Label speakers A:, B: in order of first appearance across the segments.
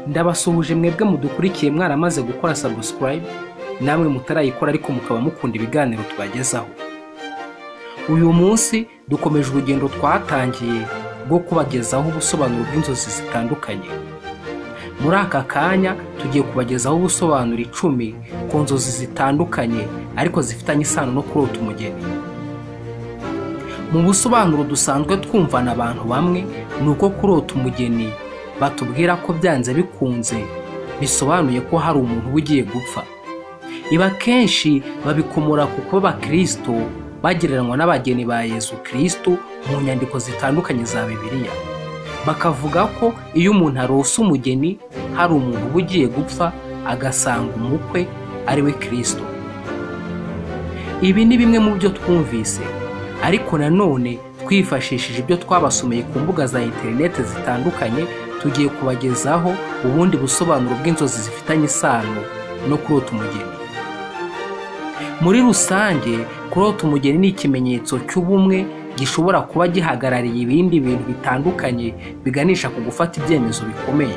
A: Ndabasuhuje mwebwe mudukurikiye mwaramaze gukora subscribe, namwe mutarayikora ariko mukaba mukunda ibiganiro tubagezaho. Uyu munsi dukomeje urugendo twatangiye bwo kubagezaho ubusobanuro bw'inzozi zitandukanye. Muri aka kanya tugiye kubagezaho ubusobanuro 10 ku nzozi zitandukanye ariko zifitanye isano no kurota umugeni. Mu busobanuro dusanzwe twumvana abantu bamwe nuko kurota umugeni batubwira ko byanze bikunze bisobanuye ko hari umuntu ugiye gupfa. Iba kenshi babikomora kuko abakristo bagereranywa n'abageni ba Yesu Kristo mu nyandiko zitandukanye za Bibiliya. Bakavuga ko iyo umuntu arose umugeni hari umuntu ugiye gupfa agasanga umukwe ari we Kristo. Ibi ni bimwe mu byo twumvise, ariko nanone twifashishije ibyo twabasomeye ku mbuga za internet zitandukanye, tugiye kubagezaho ubundi busobanuro bw'inzozi zifitanye isano no kurota umugeni. Muri rusange, kurota umugeni ni ikimenyetso cy'ubumwe gishobora kuba gihagarariye ibindi bintu bitandukanye biganisha ku gufata ibyemezo bikomeye.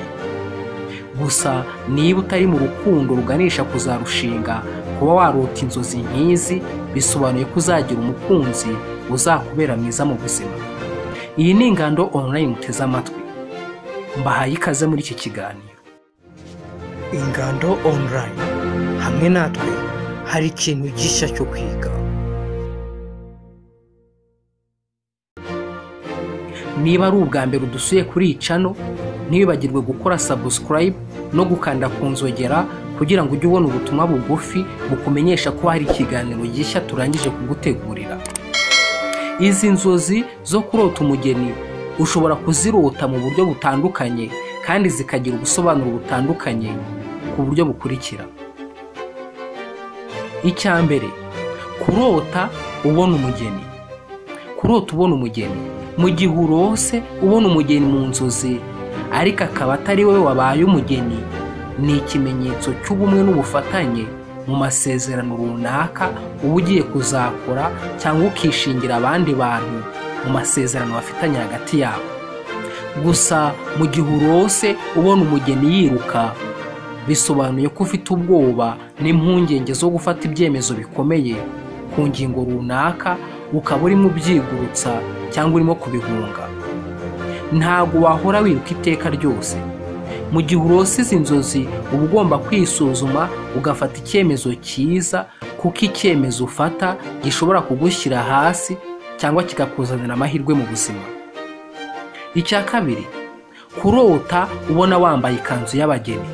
A: Gusa niba utari mu rukundo ruganisha kuzarushinga, kuba warota inzozi nk'izi bisobanuye ko uzagira umukunzi uzakubera mwiza mu buzima. Iyi ni Ingando online muteze amatwi. Mbahaye ikaze muri iki kiganiro. Ingando online, hamwe natwe hari ikintu gishya cyo kwiga. Niba ari ubwa mbere udusuye kuri iyi channel, ntibibagirwe gukora subscribe no gukanda ku nzogera kugira ngo ujye ubona ubutumwa bugufi bukumenyesha ko hari ikiganiro gishya turangije kugutegurira. Izi nzozi zo kurota umugeni ushobora kuzirota mu buryo butandukanye kandi zikagira ubusobanuro butandukanye ku buryo bukurikira. Icyambere, kurota ubona umugeni. Kurota ubona umugeni mu gihe urose ubona umugeni mu nzozi ariko akaba atari we wabaye umugeni, ni ikimenyetso cy'ubumwe n'ubufatanye mu masezerano runaka uba ugiye kuzakora cyangwa ukishingira abandi bantu mu masezerano bafitanye hagati yabo. Gusa mu gihe urose ubona umugeni yiruka, bisobanuye ko ufite ubwoba n'impungenge zo gufata ibyemezo bikomeye ku ngingo runaka, ukaba urimo ubyigurutsa cyangwa urimo kubihunga. Ntabwo wahora wiruka iteka ryose. Mu gihe urose izi nzozi uba ugomba kwisuzuma ugafata icyemezo cyiza, kuko icyemezo ufata gishobora kugushyira hasi cyangwa kikakuzanira amahirwe mu buzima. Icya kabiri, kurota ubona wambaye ikanzu y'abageni.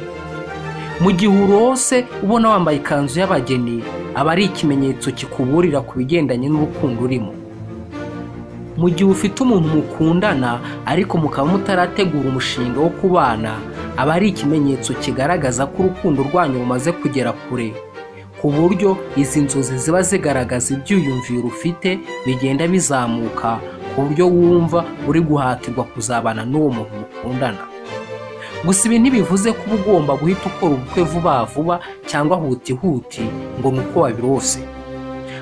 A: Mu gihe urose ubona wambaye ikanzu y'abageni, aba ari ikimenyetso kikuburira ku bigendanye n'urukundo urimo. Mu gihe ufite umuntu mukundana ariko mukaba mutarategura umushinga wo kubana, aba ari ikimenyetso kigaragaza ko urukundo rwanyu rumaze kugera kure, ku buryo izi nzozi ziba zigaragaza ibyiyumviro ufite bigenda bizamuka ku buryo wumva uri guhatirwa kuzabana n'uwo muntu mukundana. Gusa ibi ntibivuze ko uba ugomba guhita ukora ubukwe vuba vuba cyangwa huti ngo nuko wabirose.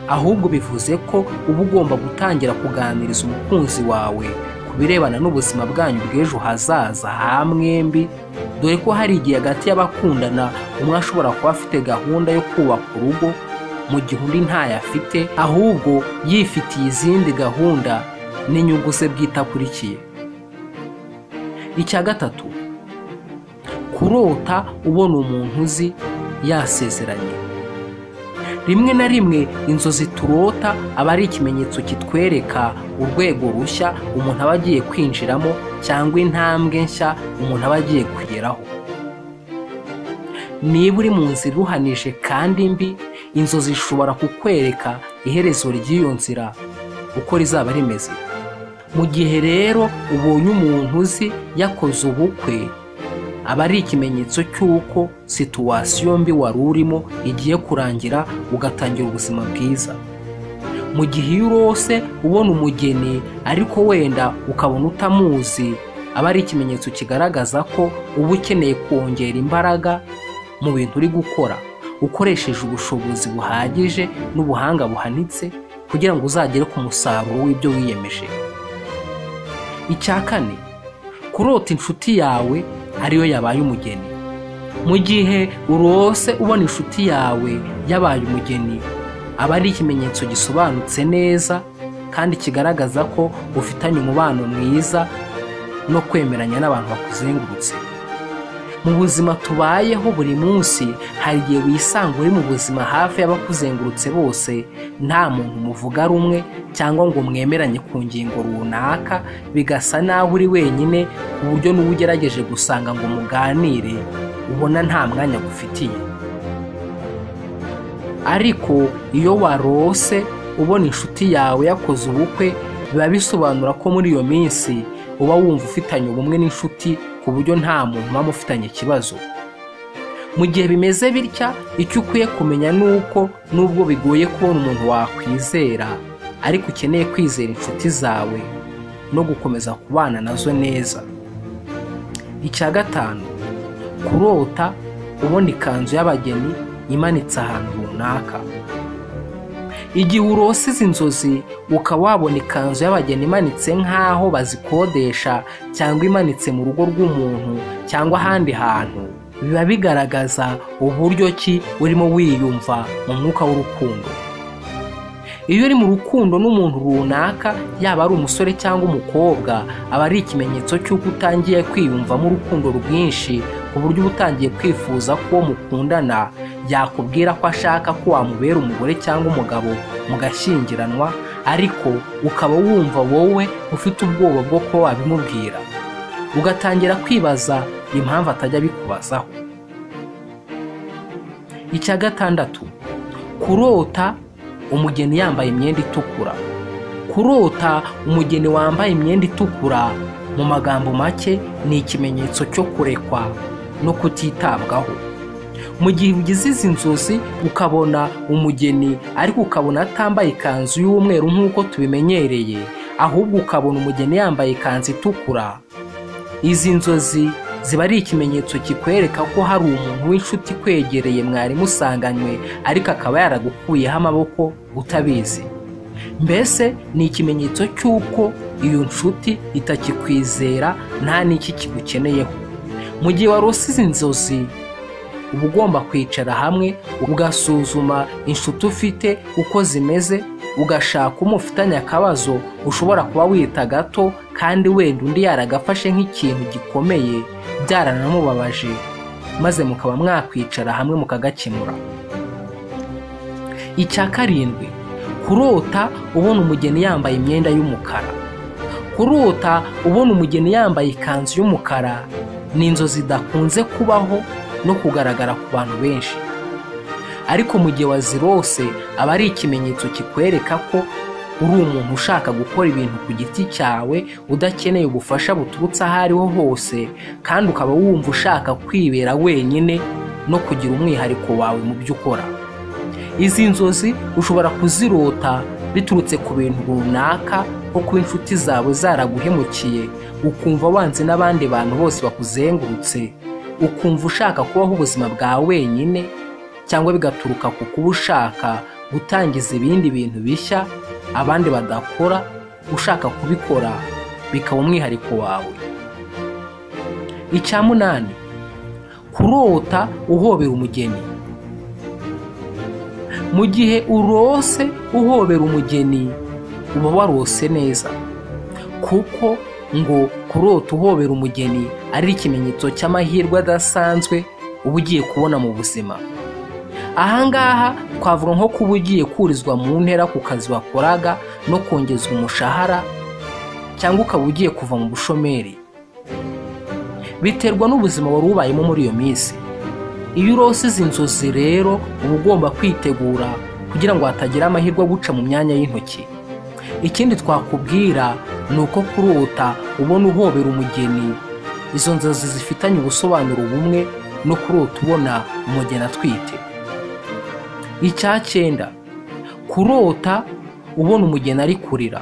A: Ahubwo bivuze ko uba ugomba gutangira kuganiriza umukunzi wawe ku birebana n'ubuzima bwanyu bw'ejo hazaza ha mwembi, dore ko hari igihe hagati y'abakundana umwe ashobora kuba afite gahunda yo kubaka urugo mu gihe undi ntayo afite, ahubwo yifitiye izindi gahunda n'inyungu ze bwite akurikiye. Icya gatatu, kurota ubona umuntu uzi yasezeranye. Rimwe na rimwe inzozi turota aba ari ikimenyetso kitwereka urwego rushya umuntu aba agiye kwinjiramo cyangwa intambwe nshya umuntu aba agiye kugeraho. Niba uri mu nzira iruhanije kandi mbi, inzozi zishobora kukwereka iherezo ry'iyo nzira uko rizaba rimeze. Mu gihe rero ubonye umuntu uzi yakoze ubukwe, aba ari ikimenyetso cy'uko situwasiyo mbi wari urimo igiye kurangira ugatangira ubuzima bwiza. Mu gihe iyo urose ubona umugeni ariko wenda ukabona utamuzi, aba ari ikimenyetso kigaragaza ko uba ukeneye kongera imbaraga mu bintu uri gukora, ukoresheje ubushobozi buhagije n'ubuhanga buhanitse kugira ngo uzagere ku musaruro w'ibyo wiyemeje. Icya kane, kurota inshuti yawe ariyo yabaye umugeni. Mu gihe urose ubona inshuti yawe yabaye umugeni, aba ari ikimenyetso gisobanutse neza kandi kigaragaza ko ufitanye umubano mwiza no kwemeranya n'abantu bakuzengurutse. Mu buzima tubayeho buri munsi hari igihe wisanga uri mu buzima hafi y'abakuzengurutse bose nta muntu muvuga rumwe cyangwa ngo mwemeranye ku ngingo runaka, bigasa naho uri wenyine ku buryo n'uwo ugerageje gusanga ngo muganire ubona nta mwanya gufitiye. Ariko iyo warose ubona inshuti yawe yakoze ubukwe, biba bisobanura ko muri iyo minsi uba wumva ufitanye ubumwe n'inshuti ku buryo nta muntu muba mufitanye ikibazo. Mu gihe bimeze bitya, icyo ukwiye kumenya ni uko nubwo bigoye kubona umuntu wakwizera, ariko ukeneye kwizera inshuti zawe no gukomeza kubana nazo neza. Icya gatanu, kurota ubona ikanzu y'abageni imanitse ahantu runaka. Igihe urose izi nzozi ukaba wabona ikanzu y'abageni imanitse nk'aho bazikodesha cyangwa imanitse mu rugo rw'umuntu cyangwa ahandi hantu, biba bigaragaza uburyo ki urimo wiyumva mu mwuka w'urukundo. Iyo uri mu rukundo n'umuntu runaka, yaba ari umusore cyangwa umukobwa, aba ari ikimenyetso cy'uko utangiye kwiyumvamo urukundo rwinshi ku buryo uba utangiye kwifuza ko uwo mukundana yakubwira ko ashaka ko wamubera umugore cyangwa umugabo mugashyingiranwa, ariko ukaba wumva wowe ufite ubwoba bwo ko wabimubwira, ugatangira kwibaza impamvu atajya abikubazaho. Icya gatandatu, kurota umugeni yambaye imyenda itukura. Kurota umugeni wambaye imyenda itukura, mu magambo make, ni ikimenyetso cyo kurekwa no kutitabwaho. Mu gihe ugize izi nzozi ukabona umugeni ariko ukabona atambaye ikanzu y'umweru nk'uko tubimenyereye, ahubwo ukabona umugeni yambaye ikanzu itukura, izi nzozi ziba ari ikimenyetso kikwereka ko hari umuntu w'inshuti kwegereye mwari musanganywe ariko akaba yaragukuyeho amaboko utabizi. Mbese ni ikimenyetso cy'uko iyo nshuti itakikwizera nta n'iki kigukeneyeho. Mu gihe warose izi nzozi, uba ugomba kwicara hamwe ugasuzuma inshuti ufite uko zimeze, ugashaka umufitanye akabazo ushobora kuba wita gato kandi wenda undi yaragafashe nk'ikintu gikomeye byaranamubabaje, maze mukaba mwakwicara hamwe mukagakemura. Icya karindwi, kurota ubona umugeni yambaye imyenda y'umukara. Kurota ubona umugeni yambaye ikanzu y'umukara ni inzozi zidakunze kubaho no kugaragara ku bantu benshi, ariko mu gihe wazirose aba ari ikimenyetso kikwereka ko uri umuntu ushaka gukora ibintu ku giti cyawe udakeneye ubufasha buturutse aho ariho hose, kandi ukaba wumva ushaka kwibera wenyine no kugira umwihariko wawe mu byo ukora. Izi nzozi ushobora kuzirota biturutse ku bintu runaka, nko kuba inshuti zawe zaraguhemukiye, ukumva wanze n'abandi bantu bose bakuzengurutse, ukumva ushaka kubaho ubuzima bwa wenyine, cyangwa bigaturuka ku kuba ushaka gutangiza ibindi bintu bishya abandi badakora, ushaka kubikora bikaba umwihariko wawe. Icya munani, kurota uhobera umugeni. Mu gihe urose uhobera umugeni uba warose neza, kuko ngo kurota uhobera umugeni ari ikimenyetso cy'amahirwe adasanzwe uba ugiye kubona mu buzima. Ahangaha twavuga nko kuba ugiye kurizwa mu ntera ku kazi wakoraga no kongezwa umushahara, cyangwa ukaba ugiye kuva mu bushomeri. Biterwa n'ubuzima wari ubayemo muri iyo minsi. Iyo urose izi nzozi rero uba ugomba kwitegura kugira ngo hatagira amahirwe guca mu myanya y'intoki. Ikindi twakubwira ni uko kurota ubona uhobera umugeni, izo nzozi zifitanye ubusobanuro bumwe no kurota ubona umugeni atwite. Icya cyenda, kurota ubona umugeni ari kurira.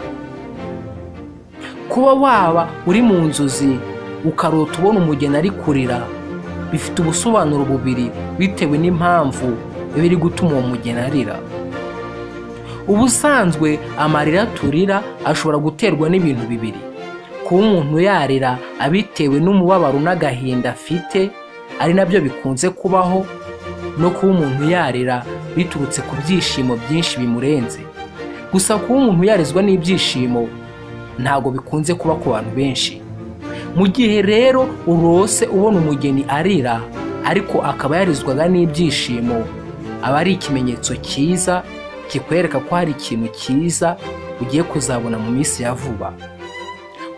A: Kuba waba uri mu nzozi ukarota ubona umugeni ari kurira bifite ubusobanuro bubiri bitewe n'impamvu biri gutuma uwo mugeni arira. Ubusanzwe amarira turira ashobora guterwa n'ibintu bibiri. kuba umuntu yarira abitewe n'umubabaro n'agahinda afite ari nabyo bikunze kubaho, no kuba umuntu yarira biturutse ku byishimo byinshi bimurenze. Gusa kuba umuntu yarizwa n'ibyishimo ntabwo bikunze kuba ku bantu benshi. Mu gihe rero urose ubona umugeni arira ariko akaba yarizwaga n'ibyishimo, aba ari ikimenyetso cyiza kikwereka ko hari ikintu cyiza ugiye kuzabona mu minsi ya vuba.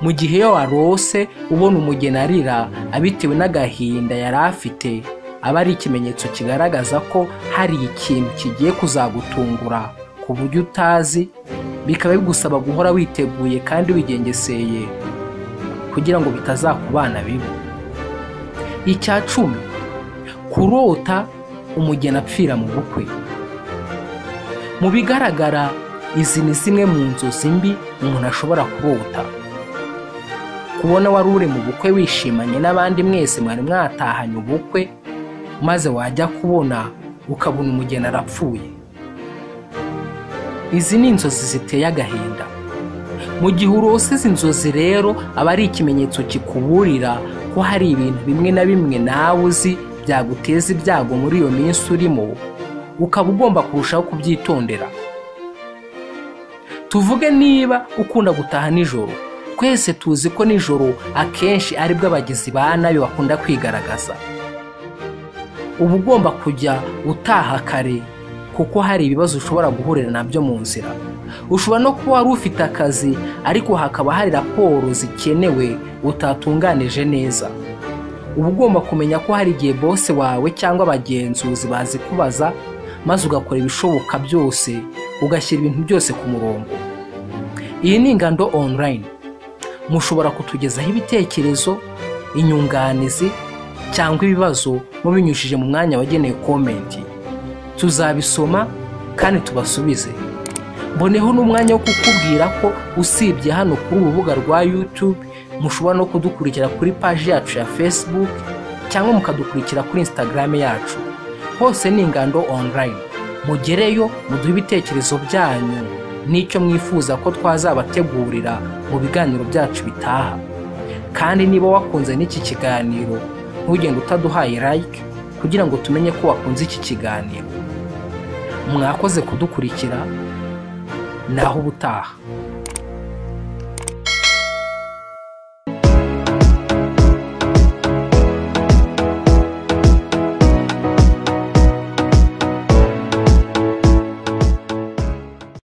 A: Mu gihe iyo warose ubona umugeni arira abitewe n'agahinda yari afite, aba ari ikimenyetso kigaragaza ko hari ikintu kigiye kuzagutungura ku buryo utazi, bikaba bigusaba guhora witeguye kandi wigengeseye kugira ngo bitazakubana bibi. Icya 10, kurota umugeni apfira mu bukwe. Mu bigaragara izi ni zimwe mu nzozi mbi umuntu ashobora kurota. Kubona wari uri mu bukwe wishimanye n'abandi mwese mwari mwatahanye ubukwe, maze wajya kubona ukabona umugeni arapfuye. Izi ni inzozi ziteye agahinda. Mu gihe urose izi nzozi rero aba ari ikimenyetso kikuburira ko hari ibintu bimwe na bimwe nawe uzi byaguteza ibyago muri iyo minsi urimo, ukaba ugomba kurushaho kubyitondera. Tuvuge niba ukunda gutaha nijoro. Twese tuzi ko nijoro akenshi aribwo abagizi ba nabi bakunda kwigaragaza. Uba ugomba kujya utaha kare kuko hari ibibazo ushobora guhurira nabyo mu nzira. Ushobora no kuba wari ufite akazi ariko hakaba hari raporo zikenewe utatunganije neza. Uba ugomba kumenya ko hari igihe boss wawe cyangwa abagenzuzi bazi kubaza, maze ugakora ibishoboka byose ugashyira ibintu byose ku murongo. Iyi ni Ingando online. Mushobora kutugezaho ibitekerezo, inyunganizi cyangwa ibibazo mubinyushije mu mwanya wagenewe comment. Tuzabisoma kandi tubasubize. Mboneho n'umwanya wo kukubwira ko usibye hano kuri urubuga rwa YouTube, mushobora no kudukurikira kuri page yacu ya Facebook cyangwa mukadukurikira kuri Instagram yacu. Hose ni Ingando online. Mugereyo muduhe ibitekerezo byanyu n'icyo mwifuza ko twazabategurira mu biganiro byacu bitaha. Kandi niba wakunze n'iki kiganiro, ntugende utaduhaye like kugira ngo tumenye ko wakunze iki kiganiro. Mwakoze kudukurikira, naho ubutaha.